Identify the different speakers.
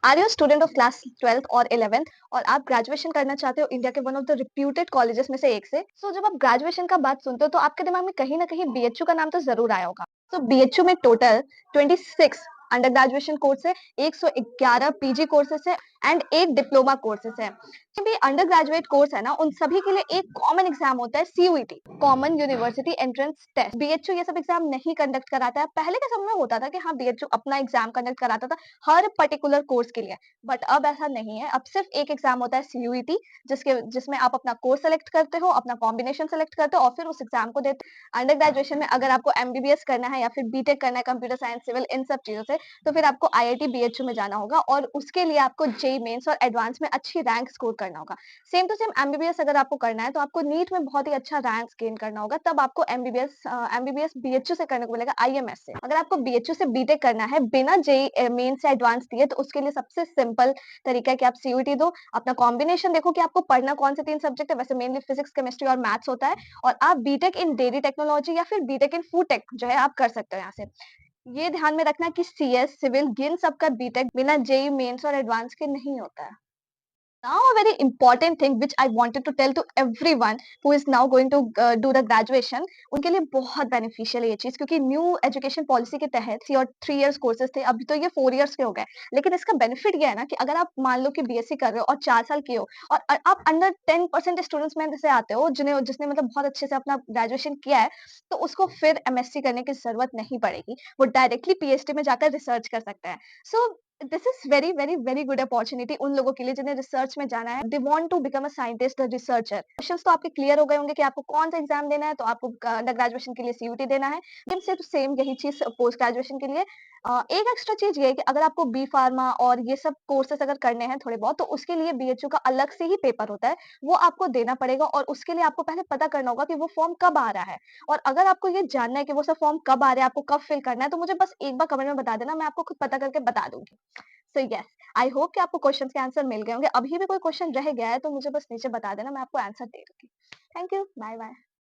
Speaker 1: Are you student of class 12th और 11th और आप ग्रेजुएशन करना चाहते हो इंडिया के one of the reputed colleges में से एक से। जब आप ग्रेजुएशन का बात सुनते हो तो आपके दिमाग में कहीं ना कहीं बीएचयू का नाम तो जरूर आया होगा। बीएचयू में टोटल 26 अंडर ग्रेजुएशन कोर्स है, 111 पीजी कोर्सेस है एंड 8 डिप्लोमा कोर्सेस है। भी अंडर ग्रेजुएट कोर्स है ना, उन सभी के लिए एक कॉमन एग्जाम होता है, CUET, common university entrance test. BHU ये सब एग्जाम नहीं कंडक्ट कराता है। पहले के समय में होता था कि हाँ, बीएचयू अपना एग्जाम कंडक्ट कराता था हर पर्टिकुलर कोर्स के लिए, बट अब ऐसा नहीं है। अब सिर्फ एक एग्जाम होता है, सीयूईटी, जिसमें आप अपना कोर्स सेलेक्ट करते हो, अपना कॉम्बिनेशन सेलेक्ट करते हो और फिर उस एग्जाम को देते हो। अंडर ग्रेजुएशन में अगर आपको एमबीबीएस करना है या फिर बीटेक करना है, कंप्यूटर साइंस, सिविल, इन सब चीजों से, तो फिर आपको आईआईटी बीएचयू में जाना होगा और उसके लिए आपको जेईई मेंस और एडवांस में अच्छी रैंक स्कोर करना होगा। सेम टू सेम एमबीबीएस अगर आपको करना है तो आपको नीट में बहुत ही अच्छा रैंक गेन करना होगा, तब आपको एमबीबीएस बीएचयू से करने को मिलेगा, आईएमएस से। अगर आपको बीएचयू से बीटेक करना है बिना जेईई मेंस या एडवांस दिए, तो उसके लिए सबसे सिंपल तरीका है कि आप सीयूईटी दो, अपना कॉम्बिनेशन देखो कि आपको पढ़ना कौन से 3 सब्जेक्ट है, वैसे मेनली फिजिक्स, केमिस्ट्री और मैथ्स होता है, और आप बीटेक इन डेयरी टेक्नोलॉजी या फिर बीटेक इन फूड टेक जो है आप कर सकते हो यहाँ से। ये ध्यान में रखना कि सीएस, सिविल, इन सबका बीटेक बिना जेईई मेंस और एडवांस के नहीं होता है। Now a very important thing which I wanted to tell to everyone who is now going to do the graduation, उनके लिए बहुत बेनिफिशियल है ये चीज, क्योंकि न्यू एजुकेशन पॉलिसी के तहत 3 इयर्स कोर्सेज थे, अभी तो ये 4 इयर्स के हो गए। लेकिन इसका बेनिफिट ये है ना कि अगर आप मान लो कि बीएससी कर रहे हो और 4 साल किए हो और आप अंडर 10% स्टूडेंट्स में से आते हो जिसने मतलब बहुत अच्छे से अपना ग्रेजुएशन किया है, तो उसको फिर एमएससी करने की जरूरत नहीं पड़ेगी, वो डायरेक्टली पीएचडी में जाकर रिसर्च कर सकते हैं। So this is very very very good opportunity उन लोगों के लिए जिन्हें रिसर्च में जाना है, they want to become a scientist, researcher. Questions तो आपके क्लियर हो गए होंगे कि आपको कौन सा एग्जाम देना है, तो आपको अंडर ग्रेजुएशन के लिए सीयूटी देना है। सेम से तो सेम यही चीज पोस्ट ग्रेजुएशन के लिए। एक एक्स्ट्रा चीज ये है कि अगर आपको बी फार्मा और ये सब कोर्सेस अगर करने हैं थोड़े बहुत, तो उसके लिए बीएचयू का अलग से ही पेपर होता है, वो आपको देना पड़ेगा और उसके लिए आपको पहले पता करना होगा कि वो फॉर्म कब आ रहा है। और अगर आपको ये जानना है कि वो सब फॉर्म कब आ रहा है, आपको कब फिल करना है, तो मुझे बस एक बार कमेंट में बता देना, मैं आपको खुद पता करके बता दूंगी। सो यस, आई होप कि आपको क्वेश्चंस के आंसर मिल गए होंगे। अभी भी कोई क्वेश्चन रह गया है तो मुझे बस नीचे बता देना, मैं आपको आंसर दे दूंगी। Thank you, bye bye.